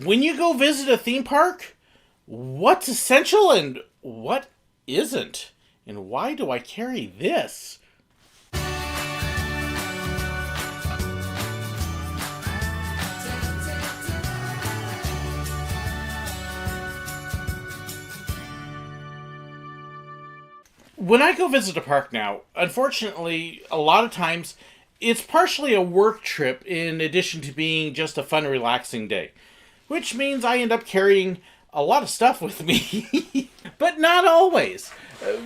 When you go visit a theme park, what's essential and what isn't? And why do I carry this? When I go visit a park now, unfortunately, a lot of times it's partially a work trip in addition to being just a fun, relaxing day, which means I end up carrying a lot of stuff with me, but not always.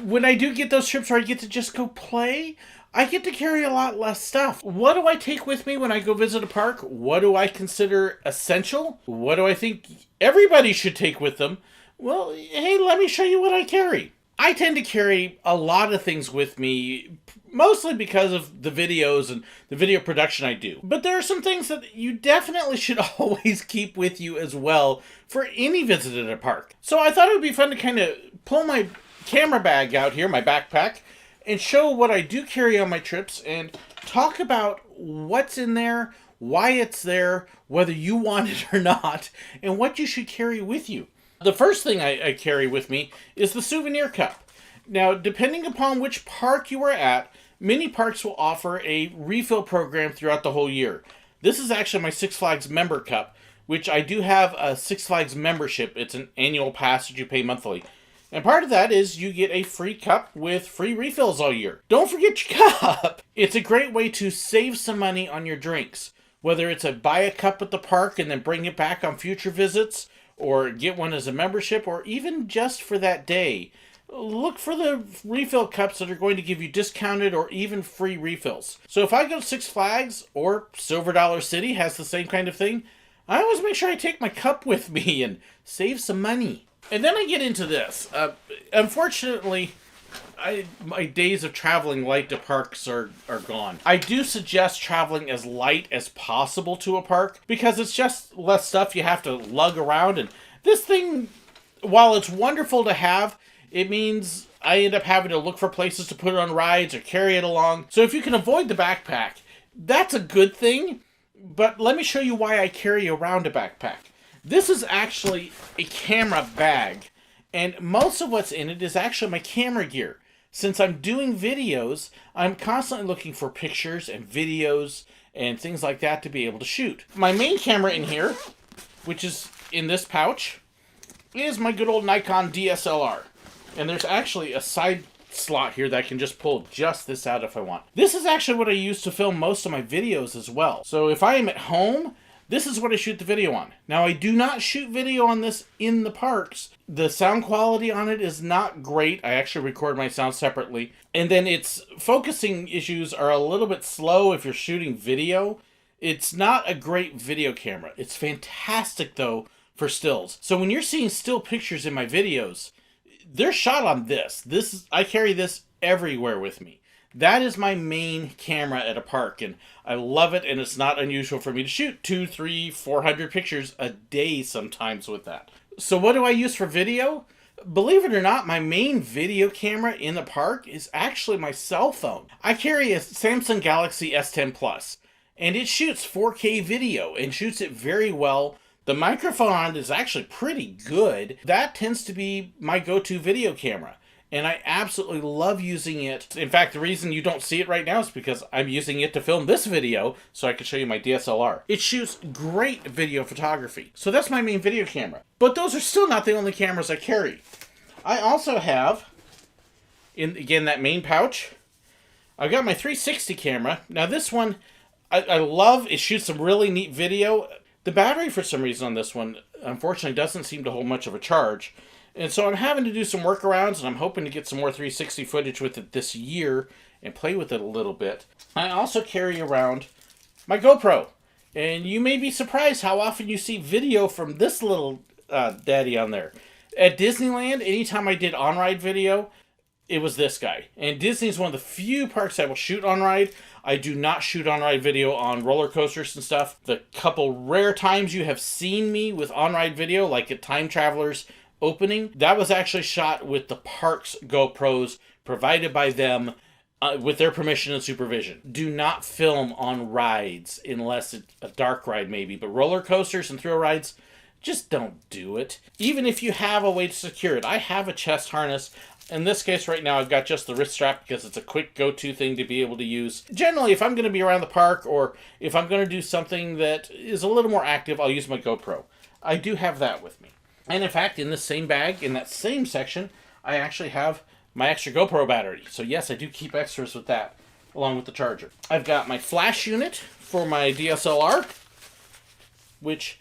When I do get those trips where I get to just go play, I get to carry a lot less stuff. What do I take with me when I go visit a park? What do I consider essential? What do I think everybody should take with them? Well, hey, let me show you what I carry. I tend to carry a lot of things with me, mostly because of the videos and the video production I do. But there are some things that you definitely should always keep with you as well for any visit at a park. So I thought it would be fun to kind of pull my camera bag out here, my backpack, and show what I do carry on my trips and talk about what's in there, why it's there, whether you want it or not, and what you should carry with you. The first thing I carry with me is the Souvenir Cup. Now, depending upon which park you are at, many parks will offer a refill program throughout the whole year. This is actually my Six Flags member cup, which I do have a Six Flags membership. It's an annual pass that you pay monthly. And part of that is you get a free cup with free refills all year. Don't forget your cup! It's a great way to save some money on your drinks. Whether it's buy a cup at the park and then bring it back on future visits, or get one as a membership, or even just for that day. Look for the refill cups that are going to give you discounted or even free refills. So if I go to Six Flags, or Silver Dollar City has the same kind of thing, I always make sure I take my cup with me and save some money. And then I get into this. Unfortunately, my days of traveling light to parks are gone. I do suggest traveling as light as possible to a park because it's just less stuff you have to lug around. And this thing, while it's wonderful to have, it means I end up having to look for places to put it on rides or carry it along. So if you can avoid the backpack, that's a good thing. But let me show you why I carry around a backpack. This is actually a camera bag, and most of what's in it is actually my camera gear. Since I'm doing videos, I'm constantly looking for pictures and videos and things like that to be able to shoot. My main camera in here, which is in this pouch, is my good old Nikon DSLR. And there's actually a side slot here that I can just pull just this out if I want. This is actually what I use to film most of my videos as well. So if I am at home, this is what I shoot the video on. Now, I do not shoot video on this in the parks. The sound quality on it is not great. I actually record my sound separately. And then its focusing issues are a little bit slow if you're shooting video. It's not a great video camera. It's fantastic, though, for stills. So when you're seeing still pictures in my videos, they're shot on this. I carry this everywhere with me. That is my main camera at a park, and I love it, and it's not unusual for me to shoot 200, 300, 400 pictures a day sometimes with that. So what do I use for video? Believe it or not, my main video camera in the park is actually my cell phone. I carry a Samsung Galaxy S10 Plus, and it shoots 4K video and shoots it very well. The microphone on it is actually pretty good. That tends to be my go-to video camera. And I absolutely love using it. In fact, the reason you don't see it right now is because I'm using it to film this video so I can show you my DSLR. It shoots great video photography. So that's my main video camera. But those are still not the only cameras I carry. I also have, again, that main pouch, I've got my 360 camera. Now this one, I love. It shoots some really neat video. The battery, for some reason on this one, unfortunately doesn't seem to hold much of a charge. And so I'm having to do some workarounds, and I'm hoping to get some more 360 footage with it this year and play with it a little bit. I also carry around my GoPro. And you may be surprised how often you see video from this little daddy on there. At Disneyland, anytime I did on-ride video, it was this guy. And Disney is one of the few parks I will shoot on-ride. I do not shoot on-ride video on roller coasters and stuff. The couple rare times you have seen me with on-ride video, like at Time Travelers opening, that was actually shot with the park's GoPros provided by them with their permission and supervision. Do not film on rides unless it's a dark ride maybe, but roller coasters and thrill rides, just don't do it. Even if you have a way to secure it. I have a chest harness. In this case right now, I've got just the wrist strap because it's a quick go-to thing to be able to use. Generally, if I'm going to be around the park or if I'm going to do something that is a little more active, I'll use my GoPro. I do have that with me. And in fact, in this same bag, in that same section, I actually have my extra GoPro battery. So yes, I do keep extras with that, along with the charger. I've got my flash unit for my DSLR, which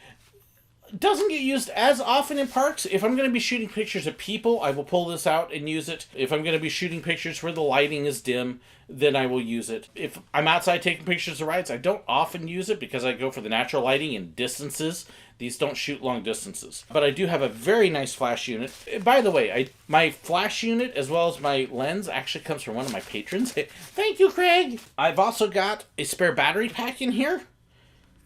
doesn't get used as often in parks. If I'm going to be shooting pictures of people, I will pull this out and use it. If I'm going to be shooting pictures where the lighting is dim, then I will use it. If I'm outside taking pictures of rides, I don't often use it because I go for the natural lighting and distances. These don't shoot long distances. But I do have a very nice flash unit. By the way, my flash unit as well as my lens actually comes from one of my patrons. Thank you, Craig! I've also got a spare battery pack in here.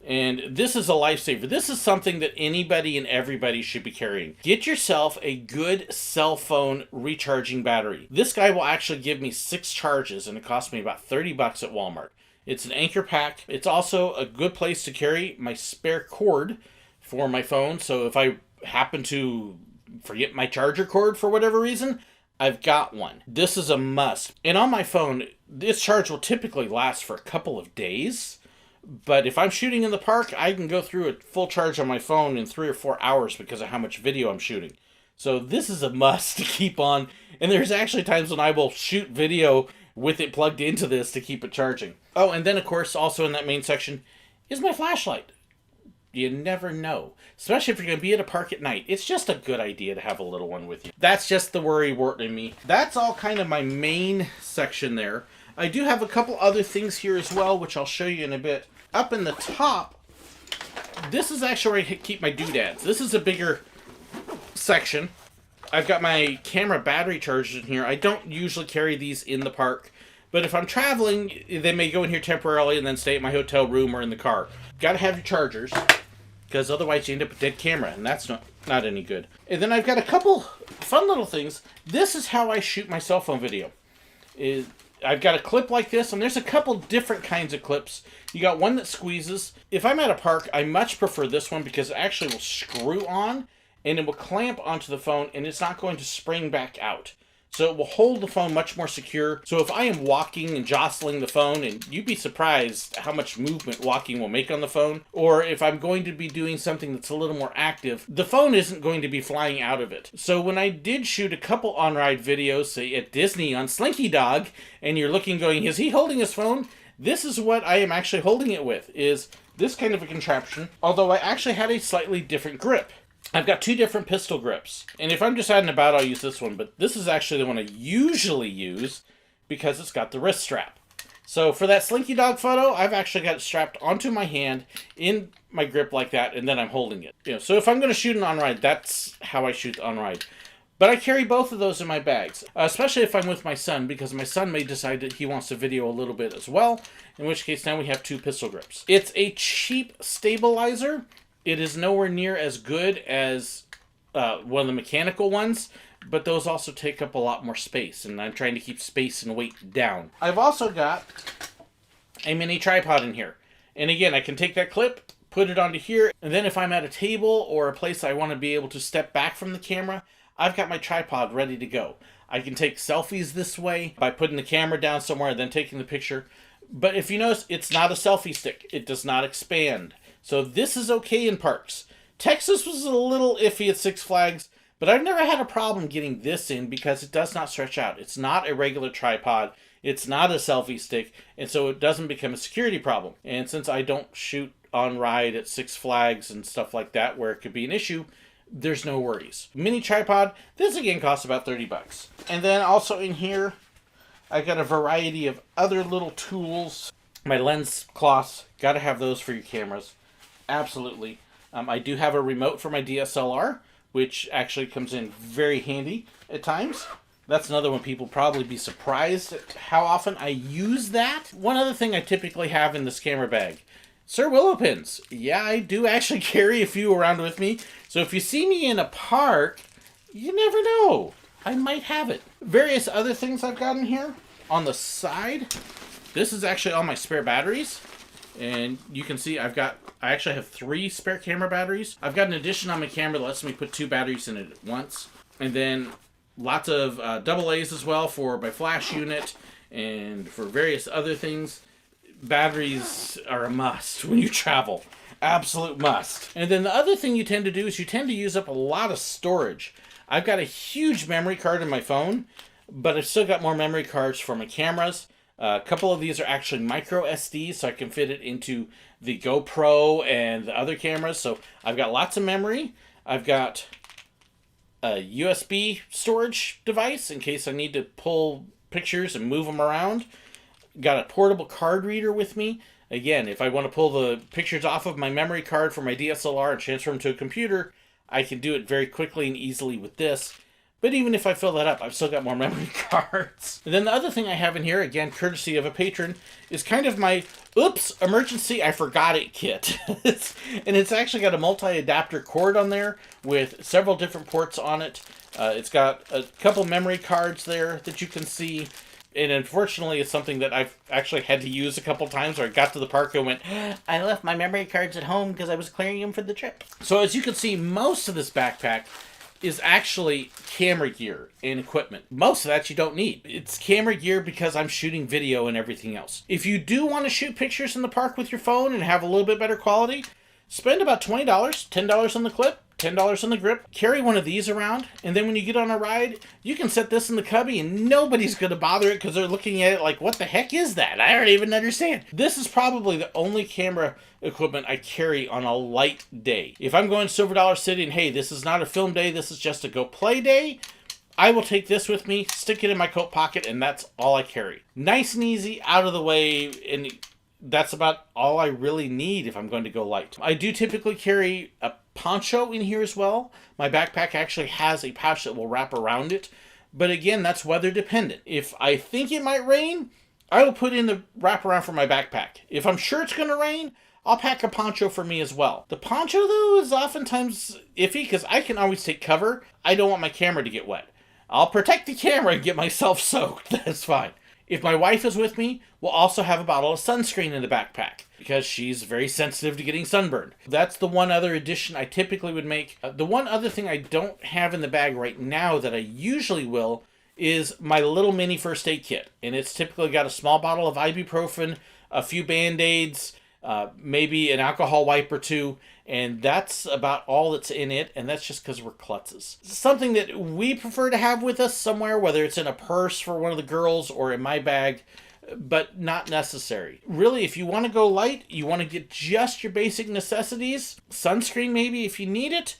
And this is a lifesaver. This is something that anybody and everybody should be carrying. Get yourself a good cell phone recharging battery. This guy will actually give me 6 charges, and it cost me about $30 at Walmart. It's an anchor pack. It's also a good place to carry my spare cord for my phone. So if I happen to forget my charger cord for whatever reason, I've got one. This is a must. And on my phone, this charge will typically last for a couple of days. But if I'm shooting in the park, I can go through a full charge on my phone in 3 or 4 hours because of how much video I'm shooting. So this is a must to keep on. And there's actually times when I will shoot video with it plugged into this to keep it charging. Oh, and then of course, also in that main section is my flashlight. You never know. Especially if you're going to be at a park at night. It's just a good idea to have a little one with you. That's just the worry wart in me. That's all kind of my main section there. I do have a couple other things here as well, which I'll show you in a bit. Up in the top, this is actually where I keep my doodads. This is a bigger section. I've got my camera battery chargers in here. I don't usually carry these in the park, but if I'm traveling, they may go in here temporarily and then stay at my hotel room or in the car. Got to have your chargers, because otherwise you end up with a dead camera, and that's not any good. And then I've got a couple fun little things. This is how I shoot my cell phone video. I've got a clip like this, and there's a couple different kinds of clips. You got one that squeezes. If I'm at a park, I much prefer this one because it actually will screw on, and it will clamp onto the phone, and it's not going to spring back out. So it will hold the phone much more secure. So if I am walking and jostling the phone, and you'd be surprised how much movement walking will make on the phone, or if I'm going to be doing something that's a little more active, the phone isn't going to be flying out of it. So when I did shoot a couple on-ride videos, say at Disney on Slinky Dog, and you're looking going, is he holding his phone? This is what I am actually holding it with, is this kind of a contraption, although I actually had a slightly different grip. I've got 2 different pistol grips, and if I'm just out and about, I'll use this one, but this is actually the one I usually use because it's got the wrist strap. So for that Slinky Dog photo, I've actually got it strapped onto my hand in my grip like that, and then I'm holding it. So if I'm going to shoot an on-ride, that's how I shoot the on-ride. But I carry both of those in my bags, especially if I'm with my son, because my son may decide that he wants to video a little bit as well, in which case now we have 2 pistol grips. It's a cheap stabilizer. It is nowhere near as good as one of the mechanical ones, but those also take up a lot more space, and I'm trying to keep space and weight down. I've also got a mini tripod in here. And again, I can take that clip, put it onto here, and then if I'm at a table or a place I want to be able to step back from the camera, I've got my tripod ready to go. I can take selfies this way by putting the camera down somewhere and then taking the picture. But if you notice, it's not a selfie stick. It does not expand. So this is okay in parks. Texas was a little iffy at Six Flags, but I've never had a problem getting this in because it does not stretch out. It's not a regular tripod. It's not a selfie stick, and so it doesn't become a security problem. And since I don't shoot on ride at Six Flags and stuff like that where it could be an issue, there's no worries. Mini tripod, this again costs about $30. And then also in here, I got a variety of other little tools. My lens cloths, gotta have those for your cameras. Absolutely. I do have a remote for my DSLR, which actually comes in very handy at times. That's another one people probably be surprised at how often I use that. One other thing I typically have in this camera bag, SirWillow pins. Yeah, I do actually carry a few around with me. So if you see me in a park, you never know. I might have it. Various other things I've got in here. On the side, this is actually all my spare batteries. And you can see I actually have 3 spare camera batteries. I've got an addition on my camera that lets me put 2 batteries in it at once. And then lots of AA's as well for my flash unit and for various other things. Batteries are a must when you travel. Absolute must. And then the other thing you tend to do is you tend to use up a lot of storage. I've got a huge memory card in my phone, but I've still got more memory cards for my cameras. A couple of these are actually micro SDs, so I can fit it into the GoPro and the other cameras. So I've got lots of memory. I've got a USB storage device in case I need to pull pictures and move them around. Got a portable card reader with me. Again, if I want to pull the pictures off of my memory card for my DSLR and transfer them to a computer, I can do it very quickly and easily with this. But even if I fill that up, I've still got more memory cards. And then the other thing I have in here, again, courtesy of a patron, is kind of my, oops, emergency, I forgot it kit. And it's actually got a multi-adapter cord on there with several different ports on it. It's got a couple memory cards there that you can see. And unfortunately, it's something that I've actually had to use a couple times where I got to the park and went, I left my memory cards at home because I was clearing them for the trip. So as you can see, most of this backpack is actually camera gear and equipment. Most of that you don't need. It's camera gear because I'm shooting video and everything else. If you do want to shoot pictures in the park with your phone and have a little bit better quality, spend about $20, $10 on the clip, $10 on the grip, carry one of these around, and then when you get on a ride, you can set this in the cubby and nobody's going to bother it because they're looking at it like, what the heck is that? I don't even understand. This is probably the only camera equipment I carry on a light day. If I'm going to Silver Dollar City and hey, this is not a film day, this is just a go play day, I will take this with me, stick it in my coat pocket, and that's all I carry. Nice and easy, out of the way, and that's about all I really need if I'm going to go light. I do typically carry a poncho in here as well. My backpack actually has a pouch that will wrap around it. But again, that's weather dependent. If I think it might rain, I will put in the wraparound for my backpack. If I'm sure it's going to rain, I'll pack a poncho for me as well. The poncho, though, is oftentimes iffy because I can always take cover. I don't want my camera to get wet. I'll protect the camera and get myself soaked. That's fine. If my wife is with me, we'll also have a bottle of sunscreen in the backpack because she's very sensitive to getting sunburned. That's the one other addition I typically would make. The one other thing I don't have in the bag right now that I usually will is my little mini first aid kit. And it's typically got a small bottle of ibuprofen, a few Band-Aids, maybe an alcohol wipe or two, and that's about all that's in it, and that's just because we're klutzes. Something that we prefer to have with us somewhere, whether it's in a purse for one of the girls or in my bag, but not necessary. Really, if you want to go light, you want to get just your basic necessities, sunscreen maybe if you need it,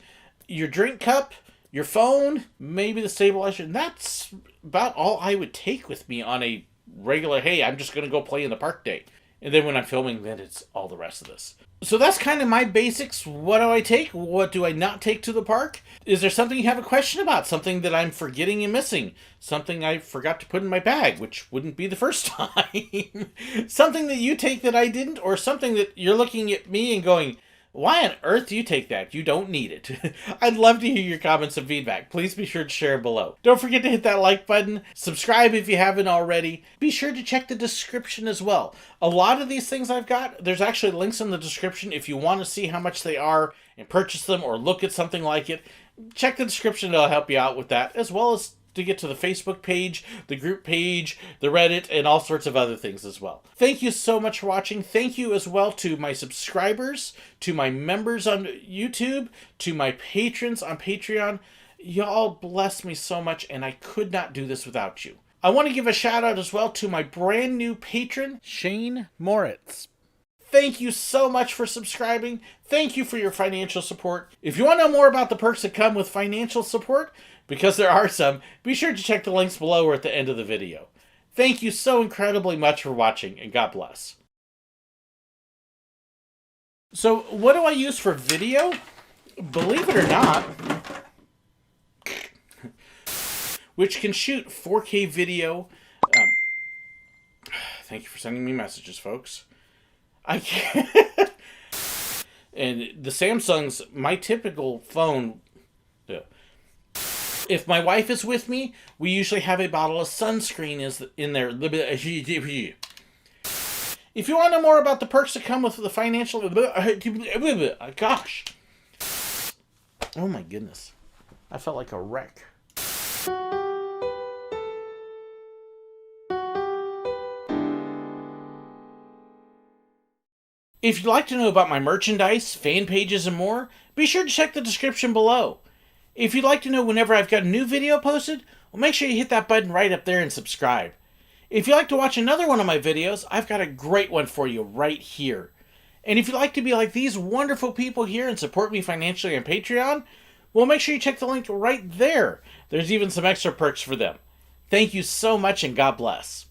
your drink cup, your phone, maybe the stabilizer, and that's about all I would take with me on a regular, hey, I'm just going to go play in the park day. And then when I'm filming, then it's all the rest of this. So that's kind of my basics. What do I take? What do I not take to the park? Is there something you have a question about? Something that I'm forgetting and missing? Something I forgot to put in my bag, which wouldn't be the first time. Something that you take that I didn't? Or something that you're looking at me and going, why on earth do you take that? You don't need it. I'd love to hear your comments and feedback. Please be sure to share below. Don't forget to hit that like button. Subscribe if you haven't already. Be sure to check the description as well. A lot of these things I've got, there's actually links in the description if you want to see how much they are and purchase them or look at something like it. Check the description, it'll help you out with that, as well as to get to the Facebook page, the group page, the Reddit, and all sorts of other things as well. Thank you so much for watching. Thank you as well to my subscribers, to my members on YouTube, to my patrons on Patreon. Y'all bless me so much, and I could not do this without you. I want to give a shout out as well to my brand new patron, Shane Moritz. Thank you so much for subscribing. Thank you for your financial support. If you want to know more about the perks that come with financial support, because there are some, be sure to check the links below or at the end of the video. Thank you so incredibly much for watching, and God bless. So, what do I use for video? Believe it or not, which can shoot 4K video. Thank you for sending me messages, folks. I can't. And the Samsung's, my typical phone. If my wife is with me, we usually have a bottle of sunscreen in there. If you want to know more about the perks that come with the financial... Gosh. Oh my goodness. I felt like a wreck. If you'd like to know about my merchandise, fan pages, and more, be sure to check the description below. If you'd like to know whenever I've got a new video posted, well, make sure you hit that button right up there and subscribe. If you'd like to watch another one of my videos, I've got a great one for you right here. And if you'd like to be like these wonderful people here and support me financially on Patreon, well, make sure you check the link right there. There's even some extra perks for them. Thank you so much, and God bless.